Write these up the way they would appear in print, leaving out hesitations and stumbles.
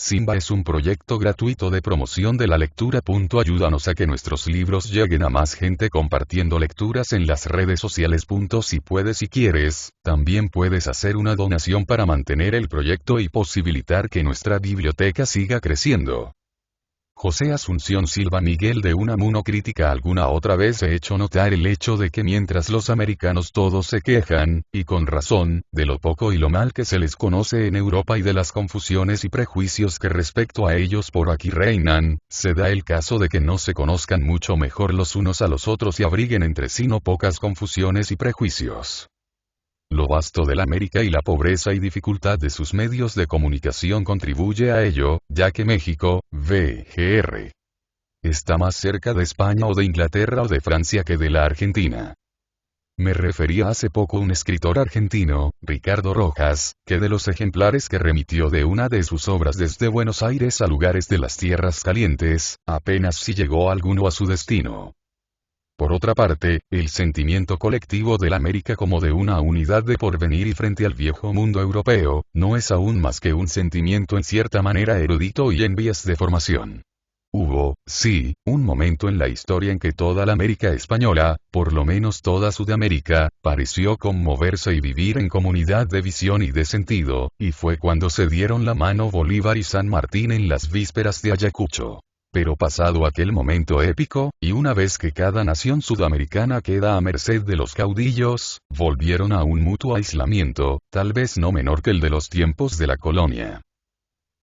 Simba es un proyecto gratuito de promoción de la lectura. Ayúdanos a que nuestros libros lleguen a más gente compartiendo lecturas en las redes sociales. Si puedes y quieres, también puedes hacer una donación para mantener el proyecto y posibilitar que nuestra biblioteca siga creciendo. José Asunción Silva Miguel de Unamuno critica. Alguna otra vez he hecho notar el hecho de que mientras los americanos todos se quejan, y con razón, de lo poco y lo mal que se les conoce en Europa y de las confusiones y prejuicios que respecto a ellos por aquí reinan, se da el caso de que no se conozcan mucho mejor los unos a los otros y abriguen entre sí no pocas confusiones y prejuicios. Lo vasto de la América y la pobreza y dificultad de sus medios de comunicación contribuye a ello, ya que México, VGR, está más cerca de España o de Inglaterra o de Francia que de la Argentina. Me refería hace poco un escritor argentino, Ricardo Rojas, que de los ejemplares que remitió de una de sus obras desde Buenos Aires a lugares de las tierras calientes, apenas si llegó alguno a su destino. Por otra parte, el sentimiento colectivo de la América como de una unidad de porvenir y frente al viejo mundo europeo, no es aún más que un sentimiento en cierta manera erudito y en vías de formación. Hubo, sí, un momento en la historia en que toda la América española, por lo menos toda Sudamérica, pareció conmoverse y vivir en comunidad de visión y de sentido, y fue cuando se dieron la mano Bolívar y San Martín en las vísperas de Ayacucho. Pero pasado aquel momento épico, y una vez que cada nación sudamericana queda a merced de los caudillos, volvieron a un mutuo aislamiento, tal vez no menor que el de los tiempos de la colonia.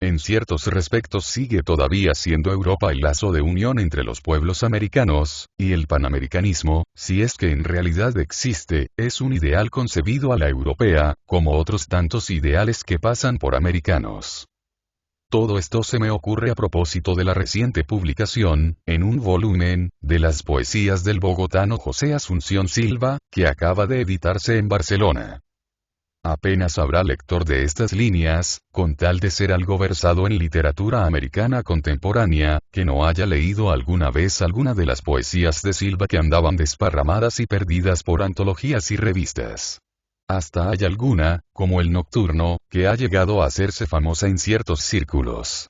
En ciertos respectos sigue todavía siendo Europa el lazo de unión entre los pueblos americanos, y el panamericanismo, si es que en realidad existe, es un ideal concebido a la europea, como otros tantos ideales que pasan por americanos. Todo esto se me ocurre a propósito de la reciente publicación, en un volumen, de las poesías del bogotano José Asunción Silva, que acaba de editarse en Barcelona. Apenas habrá lector de estas líneas, con tal de ser algo versado en literatura americana contemporánea, que no haya leído alguna vez alguna de las poesías de Silva que andaban desparramadas y perdidas por antologías y revistas. Hasta hay alguna, como El Nocturno, que ha llegado a hacerse famosa en ciertos círculos.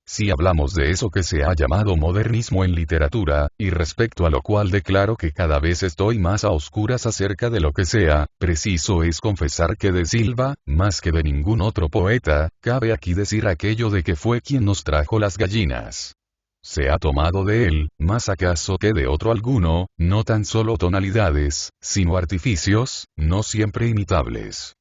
Si hablamos de eso que se ha llamado modernismo en literatura, y respecto a lo cual declaro que cada vez estoy más a oscuras acerca de lo que sea, preciso es confesar que de Silva, más que de ningún otro poeta, cabe aquí decir aquello de que fue quien nos trajo las gallinas. Se ha tomado de él, más acaso que de otro alguno, no tan solo tonalidades, sino artificios, no siempre imitables.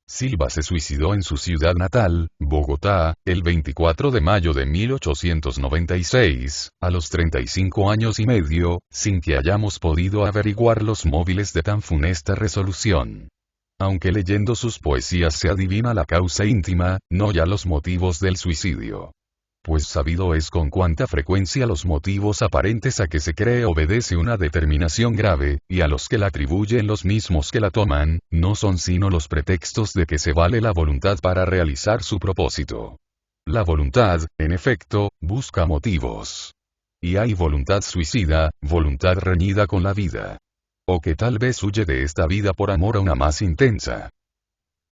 Silva se suicidó en su ciudad natal, Bogotá, el 24 de mayo de 1896, a los 35 años y medio, sin que hayamos podido averiguar los móviles de tan funesta resolución. Aunque leyendo sus poesías se adivina la causa íntima, no ya los motivos del suicidio. Pues sabido es con cuánta frecuencia los motivos aparentes a que se cree obedece una determinación grave, y a los que la atribuyen los mismos que la toman, no son sino los pretextos de que se vale la voluntad para realizar su propósito. La voluntad, en efecto, busca motivos. Y hay voluntad suicida, voluntad reñida con la vida. O que tal vez huye de esta vida por amor a una más intensa.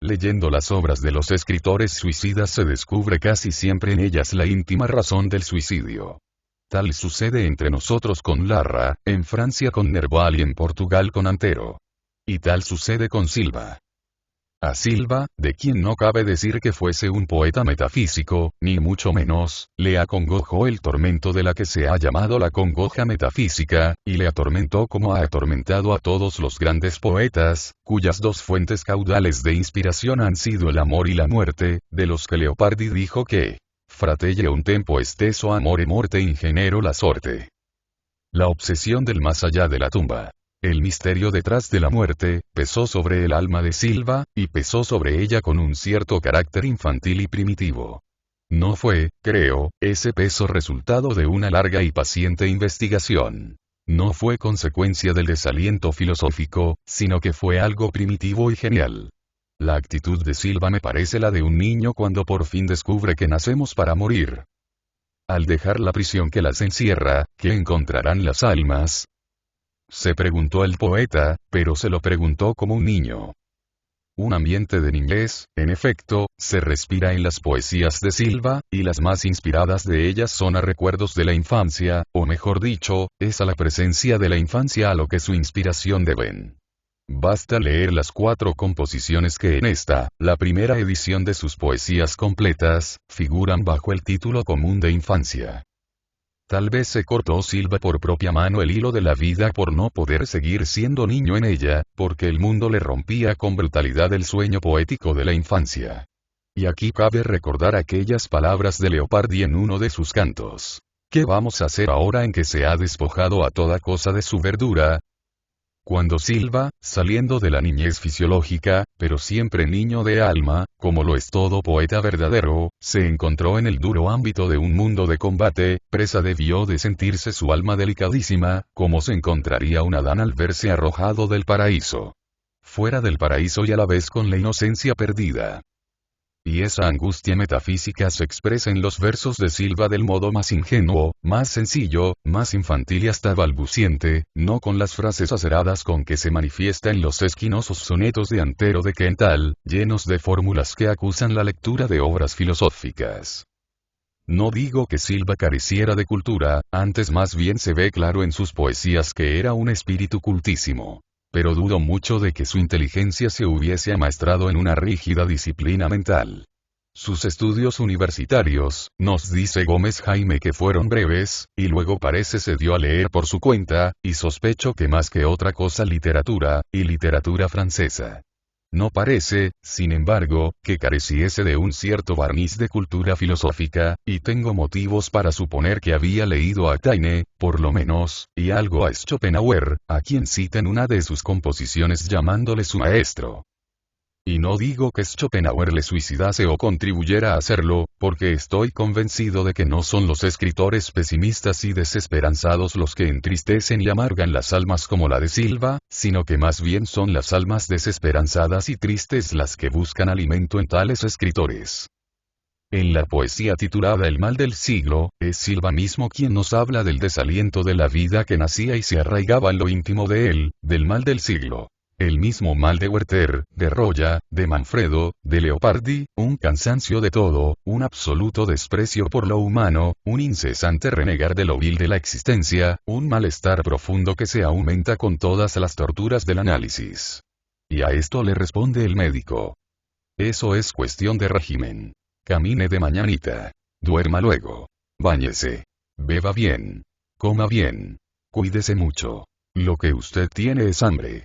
Leyendo las obras de los escritores suicidas se descubre casi siempre en ellas la íntima razón del suicidio. Tal sucede entre nosotros con Larra, en Francia con Nerval y en Portugal con Antero. Y tal sucede con Silva. A Silva, de quien no cabe decir que fuese un poeta metafísico, ni mucho menos, le acongojó el tormento de la que se ha llamado la congoja metafísica, y le atormentó como ha atormentado a todos los grandes poetas, cuyas dos fuentes caudales de inspiración han sido el amor y la muerte, de los que Leopardi dijo que «Fratelli un tempo esteso amore morte in genero la sorte». La obsesión del más allá de la tumba. El misterio detrás de la muerte, pesó sobre el alma de Silva, y pesó sobre ella con un cierto carácter infantil y primitivo. No fue, creo, ese peso resultado de una larga y paciente investigación. No fue consecuencia del desaliento filosófico, sino que fue algo primitivo y genial. La actitud de Silva me parece la de un niño cuando por fin descubre que nacemos para morir. Al dejar la prisión que las encierra, ¿qué encontrarán las almas? Se preguntó el poeta, pero se lo preguntó como un niño. Un ambiente de niñez, en efecto, se respira en las poesías de Silva, y las más inspiradas de ellas son a recuerdos de la infancia, o mejor dicho, es a la presencia de la infancia a lo que su inspiración deben. Basta leer las 4 composiciones que en esta, la primera edición de sus poesías completas, figuran bajo el título común de infancia. Tal vez se cortó Silva por propia mano el hilo de la vida por no poder seguir siendo niño en ella, porque el mundo le rompía con brutalidad el sueño poético de la infancia. Y aquí cabe recordar aquellas palabras de Leopardi en uno de sus cantos. ¿Qué vamos a hacer ahora en que se ha despojado a toda cosa de su verdura? Cuando Silva, saliendo de la niñez fisiológica, pero siempre niño de alma, como lo es todo poeta verdadero, se encontró en el duro ámbito de un mundo de combate, presa debió de sentirse su alma delicadísima, como se encontraría un Adán al verse arrojado del paraíso. Fuera del paraíso y a la vez con la inocencia perdida. Y esa angustia metafísica se expresa en los versos de Silva del modo más ingenuo, más sencillo, más infantil y hasta balbuciente, no con las frases aceradas con que se manifiesta en los esquinosos sonetos de Antero de Quental, llenos de fórmulas que acusan la lectura de obras filosóficas. No digo que Silva careciera de cultura, antes más bien se ve claro en sus poesías que era un espíritu cultísimo. Pero dudo mucho de que su inteligencia se hubiese amaestrado en una rígida disciplina mental. Sus estudios universitarios, nos dice Gómez Jaime que fueron breves, y luego parece se dio a leer por su cuenta, y sospecho que más que otra cosa literatura, y literatura francesa. No parece, sin embargo, que careciese de un cierto barniz de cultura filosófica, y tengo motivos para suponer que había leído a Taine, por lo menos, y algo a Schopenhauer, a quien cita en una de sus composiciones llamándole su maestro. Y no digo que Schopenhauer le suicidase o contribuyera a hacerlo, porque estoy convencido de que no son los escritores pesimistas y desesperanzados los que entristecen y amargan las almas como la de Silva, sino que más bien son las almas desesperanzadas y tristes las que buscan alimento en tales escritores. En la poesía titulada El mal del siglo, es Silva mismo quien nos habla del desaliento de la vida que nacía y se arraigaba en lo íntimo de él, del mal del siglo. El mismo mal de Werther, de Roya, de Manfredo, de Leopardi, un cansancio de todo, un absoluto desprecio por lo humano, un incesante renegar de lo vil de la existencia, un malestar profundo que se aumenta con todas las torturas del análisis. Y a esto le responde el médico. Eso es cuestión de régimen. Camine de mañanita. Duerma luego. Báñese. Beba bien. Coma bien. Cuídese mucho. Lo que usted tiene es hambre.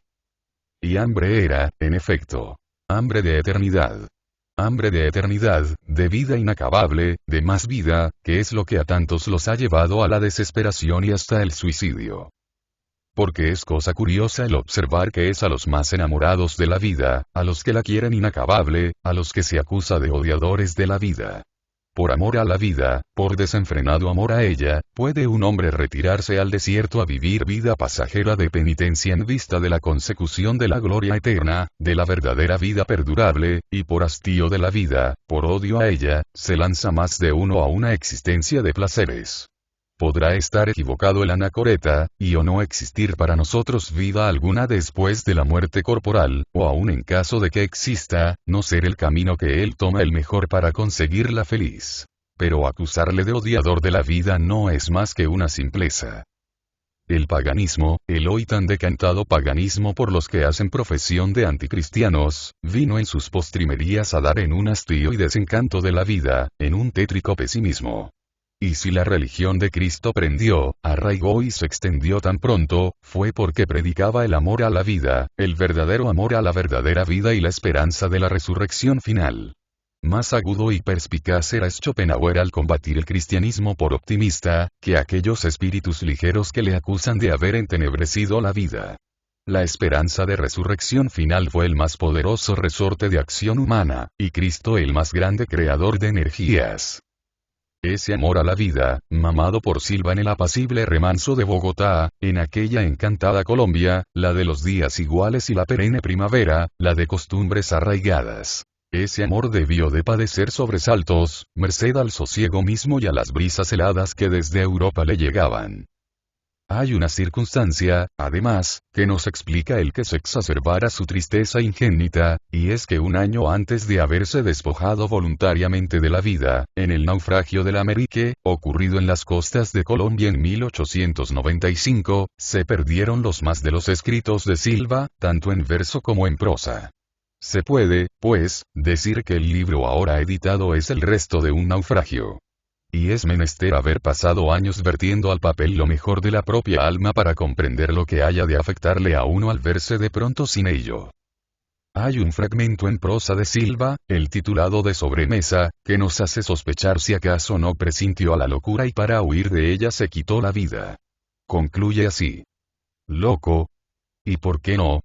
Y hambre era, en efecto. Hambre de eternidad. Hambre de eternidad, de vida inacabable, de más vida, que es lo que a tantos los ha llevado a la desesperación y hasta el suicidio. Porque es cosa curiosa el observar que es a los más enamorados de la vida, a los que la quieren inacabable, a los que se acusa de odiadores de la vida. Por amor a la vida, por desenfrenado amor a ella, puede un hombre retirarse al desierto a vivir vida pasajera de penitencia en vista de la consecución de la gloria eterna, de la verdadera vida perdurable, y por hastío de la vida, por odio a ella, se lanza más de uno a una existencia de placeres. Podrá estar equivocado el anacoreta, y o no existir para nosotros vida alguna después de la muerte corporal, o aun en caso de que exista, no ser el camino que él toma el mejor para conseguirla feliz. Pero acusarle de odiador de la vida no es más que una simpleza. El paganismo, el hoy tan decantado paganismo por los que hacen profesión de anticristianos, vino en sus postrimerías a dar en un hastío y desencanto de la vida, en un tétrico pesimismo. Y si la religión de Cristo prendió, arraigó y se extendió tan pronto, fue porque predicaba el amor a la vida, el verdadero amor a la verdadera vida y la esperanza de la resurrección final. Más agudo y perspicaz era Schopenhauer al combatir el cristianismo por optimista, que aquellos espíritus ligeros que le acusan de haber entenebrecido la vida. La esperanza de resurrección final fue el más poderoso resorte de acción humana, y Cristo el más grande creador de energías. Ese amor a la vida, mamado por Silva en el apacible remanso de Bogotá, en aquella encantada Colombia, la de los días iguales y la perenne primavera, la de costumbres arraigadas. Ese amor debió de padecer sobresaltos, merced al sosiego mismo y a las brisas heladas que desde Europa le llegaban. Hay una circunstancia, además, que nos explica el que se exacerbara su tristeza ingénita, y es que un año antes de haberse despojado voluntariamente de la vida, en el naufragio del Amerique, ocurrido en las costas de Colombia en 1895, se perdieron los más de los escritos de Silva, tanto en verso como en prosa. Se puede, pues, decir que el libro ahora editado es el resto de un naufragio. Y es menester haber pasado años vertiendo al papel lo mejor de la propia alma para comprender lo que haya de afectarle a uno al verse de pronto sin ello. Hay un fragmento en prosa de Silva, el titulado de Sobremesa, que nos hace sospechar si acaso no presintió a la locura y para huir de ella se quitó la vida. Concluye así. Loco. ¿Y por qué no?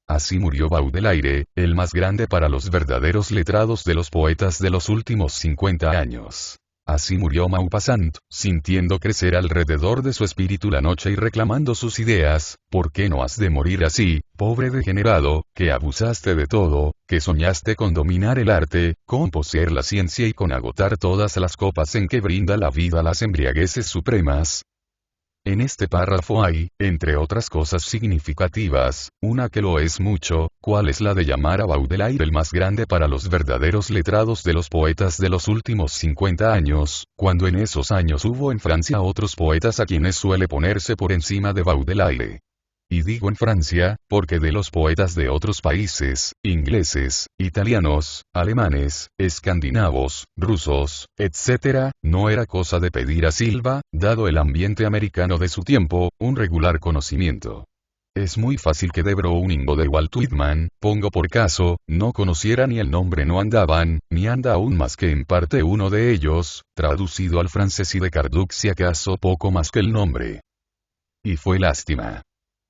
Así murió Baudelaire, el más grande para los verdaderos letrados de los poetas de los últimos 50 años. Así murió Maupassant, sintiendo crecer alrededor de su espíritu la noche y reclamando sus ideas. ¿Por qué no has de morir así, pobre degenerado, que abusaste de todo, que soñaste con dominar el arte, con poseer la ciencia y con agotar todas las copas en que brinda la vida las embriagueces supremas? En este párrafo hay, entre otras cosas significativas, una que lo es mucho, cual es la de llamar a Baudelaire el más grande para los verdaderos letrados de los poetas de los últimos 50 años, cuando en esos años hubo en Francia otros poetas a quienes suele ponerse por encima de Baudelaire. Y digo en Francia, porque de los poetas de otros países, ingleses, italianos, alemanes, escandinavos, rusos, etc., no era cosa de pedir a Silva, dado el ambiente americano de su tiempo, un regular conocimiento. Es muy fácil que de Browning o de Walt Whitman, pongo por caso, no conociera ni el nombre no andaban, ni anda aún más que en parte uno de ellos, traducido al francés y de Carduc si acaso poco más que el nombre. Y fue lástima.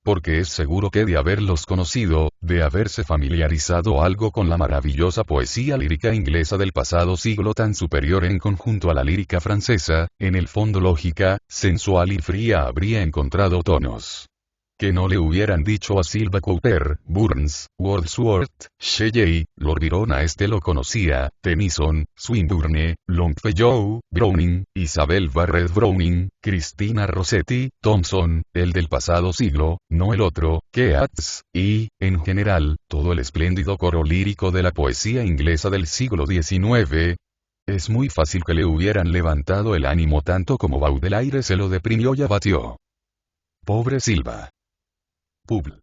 Porque es seguro que de haberlos conocido, de haberse familiarizado algo con la maravillosa poesía lírica inglesa del pasado siglo tan superior en conjunto a la lírica francesa, en el fondo lógica, sensual y fría habría encontrado tonos que no le hubieran dicho a Silva Cowper, Burns, Wordsworth, Shelley, Lord Byron a este lo conocía, Tennyson, Swinburne, Longfellow, Browning, Isabel Barrett Browning, Christina Rossetti, Thompson, el del pasado siglo, no el otro, Keats, y, en general, todo el espléndido coro lírico de la poesía inglesa del siglo XIX. Es muy fácil que le hubieran levantado el ánimo tanto como Baudelaire se lo deprimió y abatió. Pobre Silva. Publ.